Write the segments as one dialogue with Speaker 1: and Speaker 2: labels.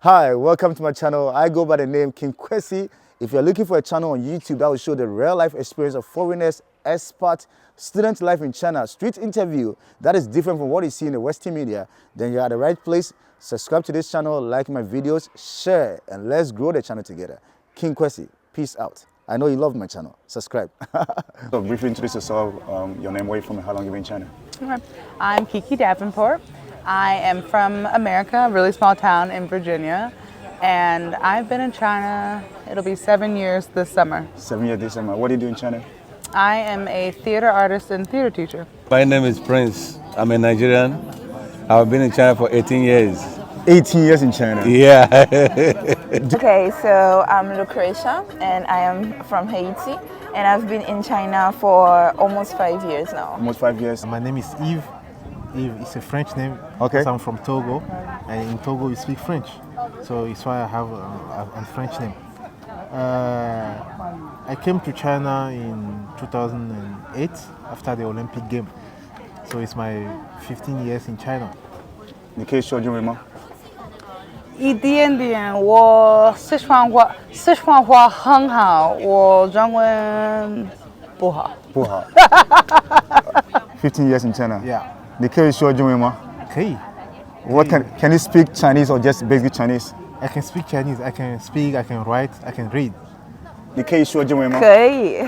Speaker 1: Hi, welcome to my channel. I go by the name King Kwesi. If you're looking for a channel on YouTube that will show the real life experience of foreigners, expats, student life in China, street interview that is different from what you see in the Western media, then you're at the right place. Subscribe to this channel, like my videos, share, and let's grow the channel together. King Kwesi, peace out. I know you love my channel. Subscribe. So briefly introduce yourself, your name, where you from, and how long you've been in China.
Speaker 2: Okay. I'm Kiki Davenport. I am from America, a really small town in Virginia, and I've been in China, it'll be 7 years this summer.
Speaker 1: 7 years this summer. What do you do in China?
Speaker 2: I am a theater artist and theater teacher.
Speaker 3: My name is Prince. I'm a Nigerian. I've been in China for 18 years.
Speaker 1: 18 years in China.
Speaker 3: Yeah.
Speaker 4: Okay, so I'm Lucretia and I am from Haiti and I've been in China for almost 5 years now.
Speaker 1: Almost 5 years.
Speaker 5: My name is Yves. Yves is a French name.
Speaker 1: Okay.
Speaker 5: Because I'm from Togo, and in Togo we speak French, so it's why I have a French name. I came to China in 2008 after the Olympic Games, so it's my 15 years in China.
Speaker 1: 你可以说中文吗？
Speaker 2: 一点点，我四川话很好，我中文不好。
Speaker 1: 不好。15 years in China.
Speaker 5: Yeah.
Speaker 1: 你可以说中文吗？
Speaker 5: 可以。
Speaker 1: What can you speak Chinese or just basic Chinese?
Speaker 5: I can speak Chinese. I can speak. I can write. I can read.
Speaker 1: 你可以说中文吗？
Speaker 4: 可以.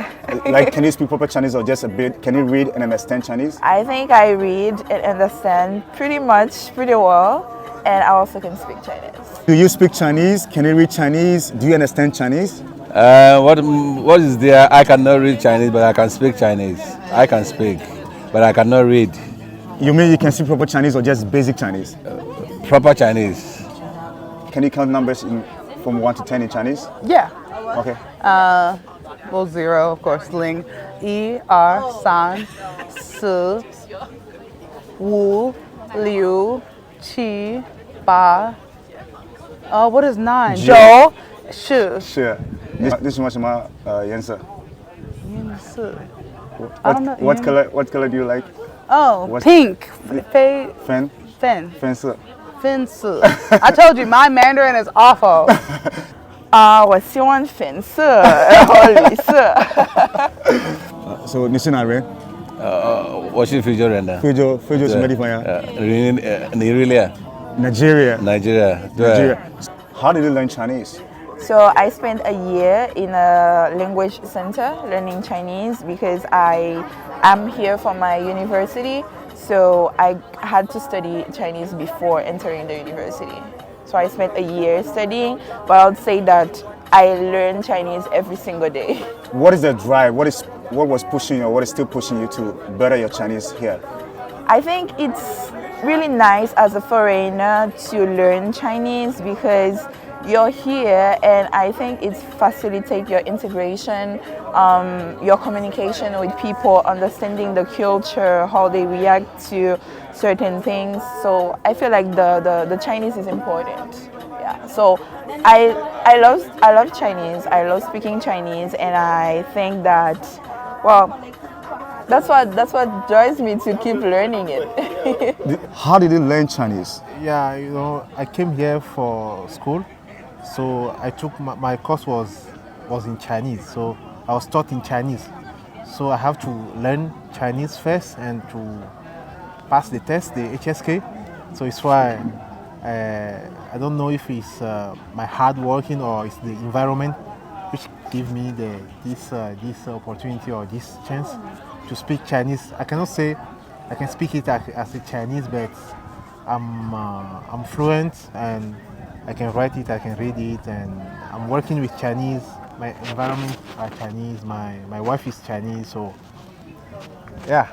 Speaker 1: Like, can you speak proper Chinese or just a bit? Can you read and understand Chinese?
Speaker 4: I think I read and understand pretty well, and I also can speak Chinese.
Speaker 1: Do you speak Chinese? Can you read Chinese? Do you understand Chinese?
Speaker 3: What is there? I cannot read Chinese, but I can speak Chinese. I can speak, but I cannot read.
Speaker 1: You mean you can speak proper Chinese or just basic Chinese?
Speaker 3: Proper Chinese.
Speaker 1: Can you count numbers from 1 to 10 in Chinese?
Speaker 2: Yeah.
Speaker 1: Okay.
Speaker 2: Well, 0, of course, Ling. 1, 2, 3, 4, 5, 6, 7, 8. What is 9? 9, 10.
Speaker 1: 是。你喜欢什么颜色？
Speaker 2: I don't know.
Speaker 1: What color do you like?
Speaker 2: Oh,
Speaker 1: What's-
Speaker 2: pink.
Speaker 1: Fan.
Speaker 2: Fin.
Speaker 1: 色。
Speaker 2: I told you, my Mandarin is awful.
Speaker 4: 我希望粉色，然后绿色。
Speaker 1: So 你是哪人？
Speaker 3: 我是非洲人的。
Speaker 1: 非洲什么地方呀
Speaker 3: Nigeria.
Speaker 1: Nigeria.
Speaker 3: Nigeria.
Speaker 1: How did you learn Chinese?
Speaker 4: So I spent a year in a language center learning Chinese because I am here for my university. So I had to study Chinese before entering the university. So I spent a year studying, but I would say that I learn Chinese every single day.
Speaker 1: What is the drive? What was pushing you, or what is still pushing you to better your Chinese here?
Speaker 4: I think it's really nice as a foreigner to learn Chinese because you're here, and I think it facilitates your integration, your communication with people, understanding the culture, how they react to certain things. So I feel like the Chinese is important. Yeah. So I love Chinese. I love speaking Chinese, and I think that, well, that's what drives me to keep learning it.
Speaker 1: How did you learn Chinese?
Speaker 5: Yeah, you know, I came here for school, so I took my course was in Chinese. So I was taught in Chinese. So I have to learn Chinese first and to pass the test, the HSK. So it's why I don't know if it's my hard working or it's the environment which give me this opportunity or this chance to speak Chinese. I cannot say I can speak it as a Chinese, but I'm fluent and I can write it, I can read it, and I'm working with Chinese. My environment are Chinese. My wife is Chinese, so yeah.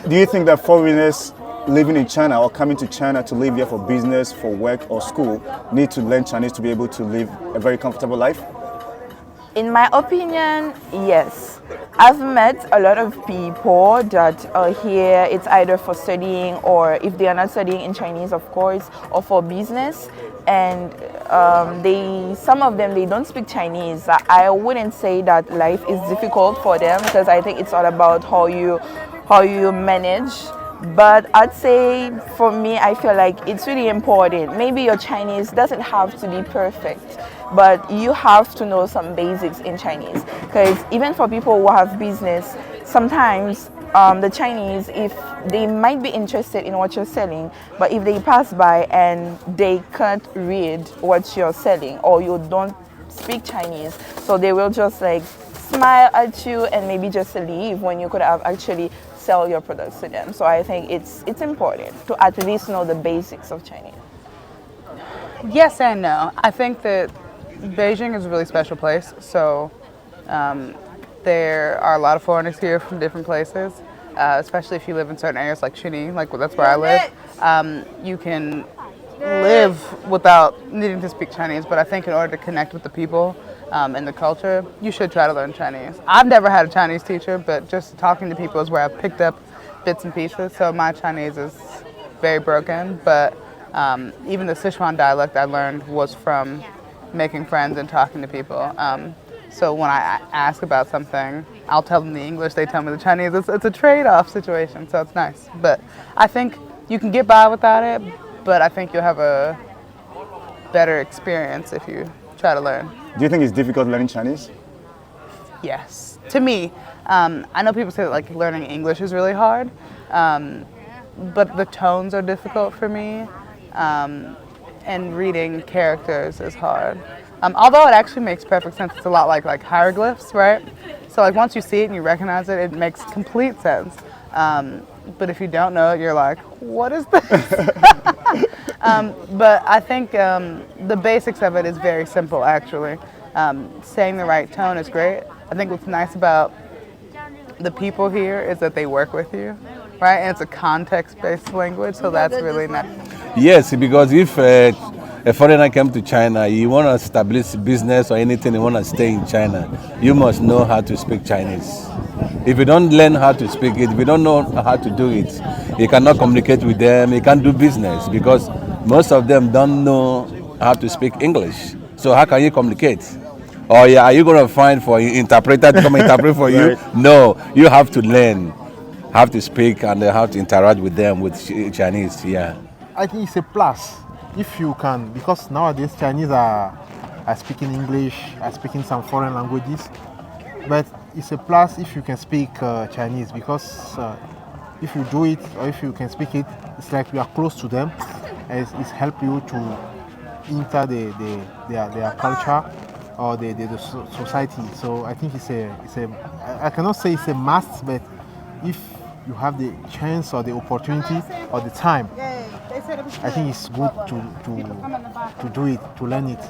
Speaker 1: Do you think that foreigners living in China or coming to China to live here for business, for work or school need to learn Chinese to be able to live a very comfortable life?
Speaker 4: In my opinion, yes. I've met a lot of people that are here, it's either for studying or if they are not studying in Chinese, of course, or for business. And some of them, they don't speak Chinese. I wouldn't say that life is difficult for them because I think it's all about how you manage But I'd say for me, I feel like it's really important. Maybe your Chinese doesn't have to be perfect, but you have to know some basics in Chinese. Because even for people who have business, sometimes the Chinese, if they might be interested in what you're selling, but if they pass by and they can't read what you're selling or you don't speak Chinese, so they will just like smile at you and maybe just leave when you could have actually sell your products to them. So I think it's important to at least know the basics of Chinese.
Speaker 2: Yes and no. I think that Beijing is a really special place. So there are a lot of foreigners here from different places, especially if you live in certain areas like Chini, like that's where I live. You can live without needing to speak Chinese, but I think in order to connect with the people and the culture, you should try to learn Chinese. I've never had a Chinese teacher, but just talking to people is where I've picked up bits and pieces, so my Chinese is very broken, but even the Sichuan dialect I learned was from making friends and talking to people. So when I ask about something, I'll tell them the English, they tell me the Chinese. It's a trade-off situation, so it's nice. But I think you can get by without it, but I think you'll have a better experience if you try to learn.
Speaker 1: Do you think it's difficult learning Chinese?
Speaker 2: Yes. To me, I know people say that like learning English is really hard, but the tones are difficult for me, and reading characters is hard. Although it actually makes perfect sense. It's a lot like hieroglyphs, right? So like once you see it and you recognize it, it makes complete sense. But if you don't know it, you're like, what is this? But I think the basics of it is very simple, actually. Saying the right tone is great. I think what's nice about the people here is that they work with you, right? And it's a context-based language, so that's really nice.
Speaker 3: Yes, because if a foreigner came to China, you want to establish business or anything, you want to stay in China, you must know how to speak Chinese. If you don't learn how to speak it, if you don't know how to do it, you cannot communicate with them, you can't do business because most of them don't know how to speak English. So how can you communicate? Or are you going to find for an interpreter to come interpret for you?
Speaker 1: Right.
Speaker 3: No, you have to learn how to speak and how to interact with them with Chinese. Yeah.
Speaker 5: I think it's a plus if you can, because nowadays Chinese are speaking English, are speaking some foreign languages, but it's a plus if you can speak Chinese, because if you do it or if you can speak it, it's like you are close to them, and it's help you to enter their culture or the society. So I think I cannot say it's a must, but if you have the chance or the opportunity or the time, I think it's good to do it, to learn it.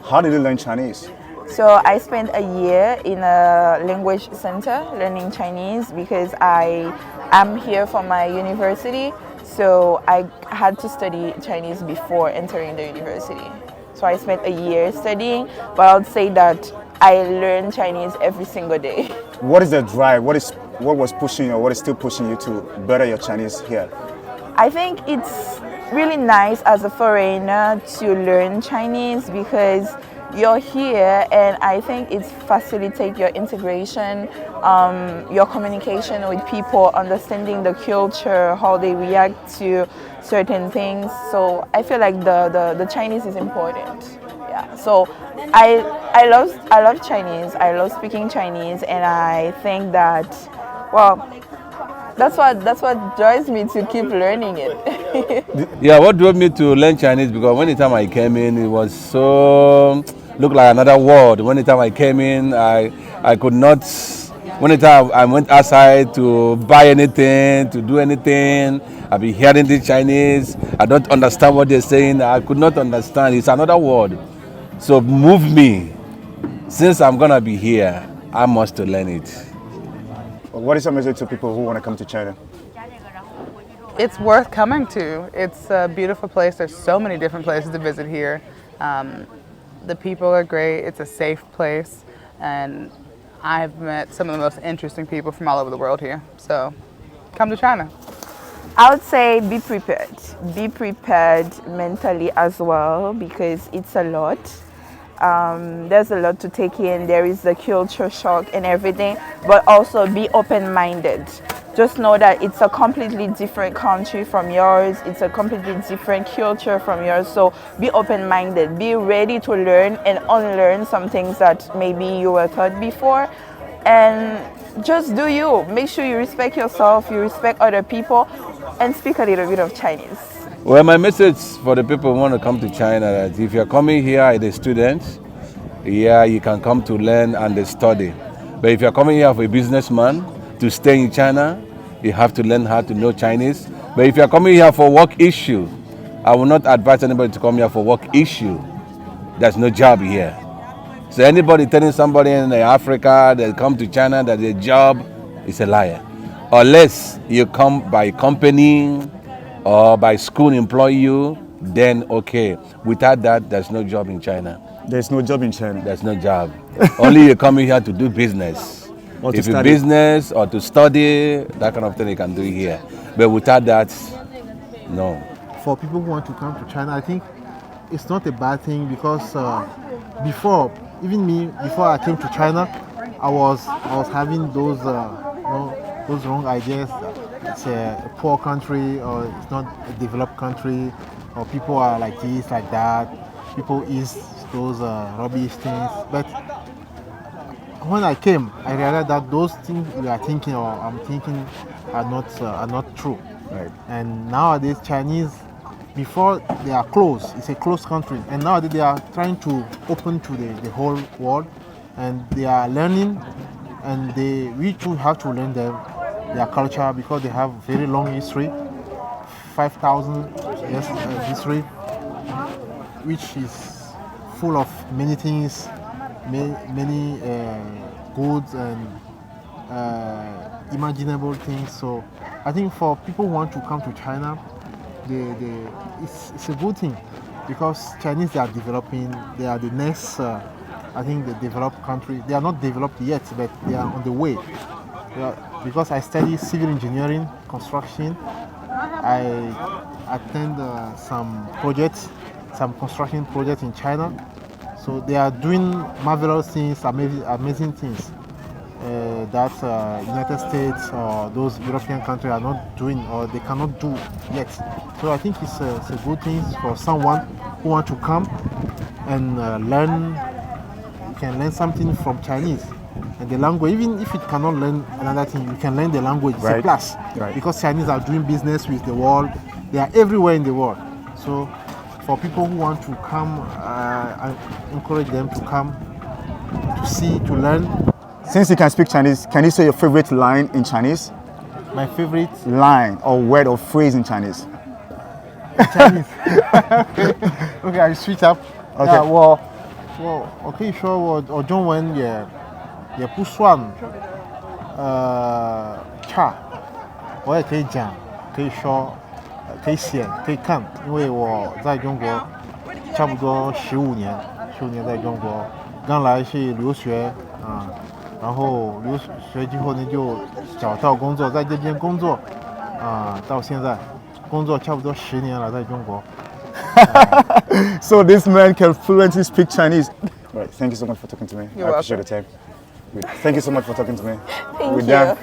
Speaker 1: How did you learn Chinese?
Speaker 4: So I spent a year in a language center learning Chinese because I am here for my university. So I had to study Chinese before entering the university. So I spent a year studying, but I would say that I learn Chinese every single day.
Speaker 1: What is the drive? What was pushing you, or what is still pushing you to better your Chinese here?
Speaker 4: I think it's really nice as a foreigner to learn Chinese because you're here, and I think it facilitates your integration, your communication with people, understanding the culture, how they react to certain things. So I feel like the Chinese is important. Yeah. So I love Chinese. I love speaking Chinese, and I think that, well, that's what drives me to keep learning it.
Speaker 3: Yeah, what drove me to learn Chinese, because when the time I came in, it was so looked like another world. When the time I came in, I could not. When the time I went outside to buy anything, to do anything, I've been hearing the Chinese. I don't understand what they're saying. I could not understand. It's another world. So move me. Since I'm gonna be here, I must to learn it.
Speaker 1: What is your message to people who want to come to China?
Speaker 2: It's worth coming to. It's a beautiful place. There's so many different places to visit here. The people are great. It's a safe place, and I've met some of the most interesting people from all over the world here. So come to China.
Speaker 4: I would say be prepared. Be prepared mentally as well, because it's a lot. There's a lot to take in. There is the culture shock and everything, but also be open-minded just know that it's a completely different country from yours. It's a completely different culture from yours. So be open-minded. Be ready to learn and unlearn some things that maybe you were taught before. And just do you. Make sure you respect yourself, you respect other people, and speak a little bit of Chinese.
Speaker 3: Well, my message for the people who want to come to China that if you're coming here as a student, yeah, you can come to learn and study. But if you're coming here for a businessman to stay in China, you have to learn how to know Chinese. But if you're coming here for work issue, I will not advise anybody to come here for work issue. There's no job here. So anybody telling somebody in Africa that come to China that their job is a liar. Unless you come by company or by school employ you, then okay. Without that, there's no job in China.
Speaker 1: There's no job in China.
Speaker 3: There's no job. Only you're coming here to do business.
Speaker 1: Or to
Speaker 3: if you
Speaker 1: study.
Speaker 3: business or to study, that kind of thing you can do here. But without that, no.
Speaker 5: For people who want to come to China, I think it's not a bad thing because before, even me, before I came to China, I was having those those wrong ideas. It's a poor country, or it's not a developed country, or people are like this, like that. People eat those rubbish things. But when I came, I realized that those things you are thinking or I'm thinking are not true.
Speaker 1: Right.
Speaker 5: And nowadays, Chinese, before they are closed, it's a closed country, and nowadays they are trying to open to the whole world, and they are learning, and we too have to learn their culture because they have very long history, 5,000 years history, which is full of many things, many goods and imaginable things. So I think for people who want to come to China, it's a good thing because Chinese are developing. They are the next, I think, the developed country. They are not developed yet, but they are on the way. Because I study civil engineering, construction, I attend some projects, some construction projects in China. So they are doing marvelous things, amazing things that United States or those European countries are not doing or they cannot do yet. So I think it's a good thing for someone who wants to come and learn. You can learn something from Chinese. And the language, even if it cannot learn another thing, you can learn the language. It's a plus.
Speaker 1: Right.
Speaker 5: Because Chinese are doing business with the world. They are everywhere in the world. So for people who want to come, I encourage them to come to see, to learn.
Speaker 1: Since you can speak Chinese, can you say your favorite line in Chinese?
Speaker 5: My favorite
Speaker 1: Line or word or phrase in Chinese?
Speaker 5: Chinese. Okay, I switch up.
Speaker 1: Okay.
Speaker 5: Yeah, well, okay, sure. 我中文也不算差，我也可以讲，可以说，可以写，可以看，因为我在中国差不多15年在中国，刚来是留学啊，然后留学之后呢就找到工作，在这边工作啊，到现在工作差不多10年了，在中国。
Speaker 1: So this man can fluently speak Chinese. Right. Thank you so much for talking to me.
Speaker 2: You're
Speaker 1: I appreciate
Speaker 2: welcome.
Speaker 1: the time. Good. Thank you so much for talking to me.
Speaker 4: Thank
Speaker 1: We're
Speaker 4: you.
Speaker 1: done.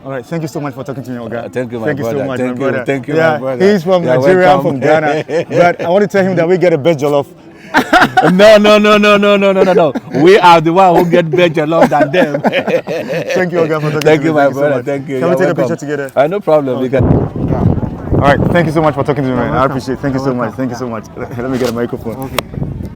Speaker 1: All right. Thank you so much for talking to me, Oga.
Speaker 3: Thank you, my
Speaker 1: Thank you
Speaker 3: brother.
Speaker 1: so much,
Speaker 3: Thank
Speaker 1: my
Speaker 3: you.
Speaker 1: brother.
Speaker 3: Thank you,
Speaker 1: yeah,
Speaker 3: my brother.
Speaker 1: He's from
Speaker 3: You're
Speaker 1: Nigeria, I'm
Speaker 3: welcome.
Speaker 1: from Ghana. But I want to tell him that we get a best jollof.
Speaker 3: No. We are the one who get better love than them.
Speaker 1: Thank you, Oga, for talking
Speaker 3: Thank
Speaker 1: to
Speaker 3: you,
Speaker 1: me.
Speaker 3: my
Speaker 1: so
Speaker 3: brother.
Speaker 1: much.
Speaker 3: Thank you.
Speaker 1: Can we
Speaker 3: You're
Speaker 1: take a
Speaker 3: welcome.
Speaker 1: picture together?
Speaker 3: No problem. We can.
Speaker 1: All right. Thank you so much for talking to me, man. I
Speaker 5: welcome.
Speaker 1: appreciate it. Thank you so
Speaker 5: You're
Speaker 1: much.
Speaker 5: welcome.
Speaker 1: Thank you so much. Let me get a microphone.
Speaker 5: Okay.